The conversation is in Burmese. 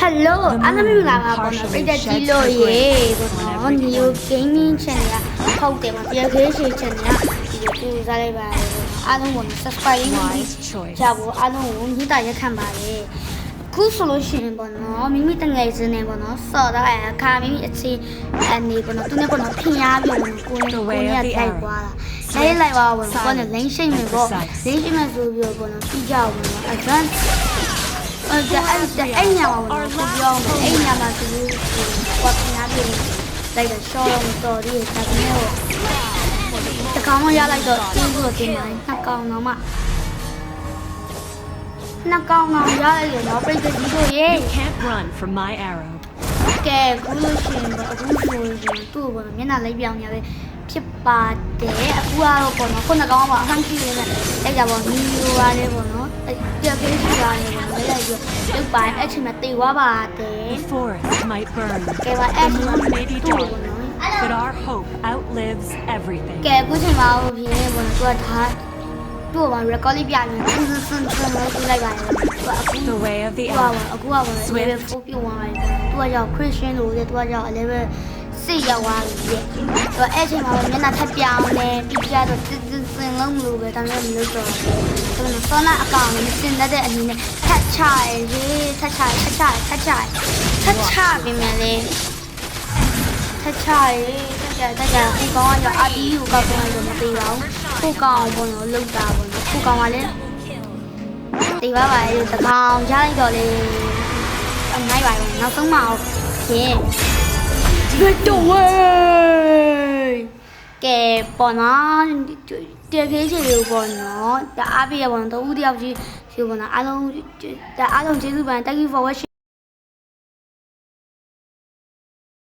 Hello အားလုံးမင်္ဂလာပါပေါ့နော်ပြည်သက်ကြီးလို့ရေပေါ့နော် Neo Gaming Channel ကဟုတ်တယ်ပေါ့တရားသေးရှိ Channel ကဒီလိုကြိုးစားလိုက်ပါတယ်ပေါ့နော်အားလုံးပေါ့နော် Subscribe လေးကြဖို့အားလုံးကိုမြတ်တာရက်ခံပါတယ်အခုဆိုလို့ရှိရင်ပေါ့နော်မိမိတငယ်ချင်းနဲ့ပေါ့နော်စော်တော့အခါမိမိအခြေအနေပေါ့နော်သူနဲ့ပေါ့နော်ဖင်ရပြီးပေါ့နော်ကိုယ်နဲ့တိုက်သွားတာလိုက်ပါပေါ့နော်လင်းရှိတ်မယ်ပေါ့လင်းရှိတ်မယ်ဆိုပြီးပေါ့နော်ပြီးကြအောင်ပေါ့နော် advance အဲ့ညမှာပေါ့နော်ပြောင်းအဲ့ညမှာသူဘာပညာပြေးလိုက်တော့ရှောင်းတော်ဒီစက်နဲ့တကောင်မရလိုက်တော့သူ့ကိုတင်လိုက်နှစ်ကောင်တော့မှနှစ်ကောင်တော့ရလိုက်ရတော့ပြိတ္တကြီးတို့ရေ Can't run from my arrow ကဲခုလို့ရှိရင်အခုဆိုရင်သူ့ဘောမျက်နှာလေးပြောင်းရပဲဖြစ်ပါတယ်အခုကတော့ပေါ့နော်ခုနှစ်ကောင်ပါအဟန့်ကြီးလေးနဲ့လိုက်ကြပါနီလိုပါလေပေါ့နော်ကြက်ကြီးရှိပါတယ်ပေါ့နော်လိုက်ပြီးရုပ်ပိုင်းအချိန်မှာတေသွားပါတယ် The forest might burn ကဲပါအဲ့ဒီ moon may be dull but our hope outlives everything ကဲအခုချိန်မှာဖြစ်နေပေါ့နော်သူကဒါသူ့ဘာ record လေးပြနေစစလို့ပြလိုက်ပါတယ်သူကအခု The way of the အခု elf ကပေါ့ level 4ပြသွားတယ်သူကကြောင့် Christian လို့သူကကြောင့် level 6ရောက်သွားပြီတဲ့သူကအဲ့ချိန်မှာမျက်နှာထပ်ပြောင်းနေပြီးကြတော့စင်လုံးလို့ပဲဒါပေမဲ့မလို့တော့သူကစောနာအကောင်နဲ့စင်တဲ့အနေနဲ့ထပ်ချရဲထပ်ချပြင်မယ်လေထပ်ချရဲတက်ကြခုကောင်ကအာတီယူကောက်ကောင်လို့မသိပါဘူးခုကောင်ဘောလို့လောက်တာဘောလို့ခုကောင်ကလည်းသိပါပါရဲ့တကောင်ချလိုက်တော့လေအမိုက်ပါဘူးနောက်ဆုံးမအောင်ရှင် Victor way ကဲပေါ်နော်တကယ်ကြီးလို့ပေါ်နော်ဒါအားပြရပေါ်တော့ဦးတယောက်ကြီးရှိပေါ်နော်အားလုံးကျေးဇူးပန် Thank you for watching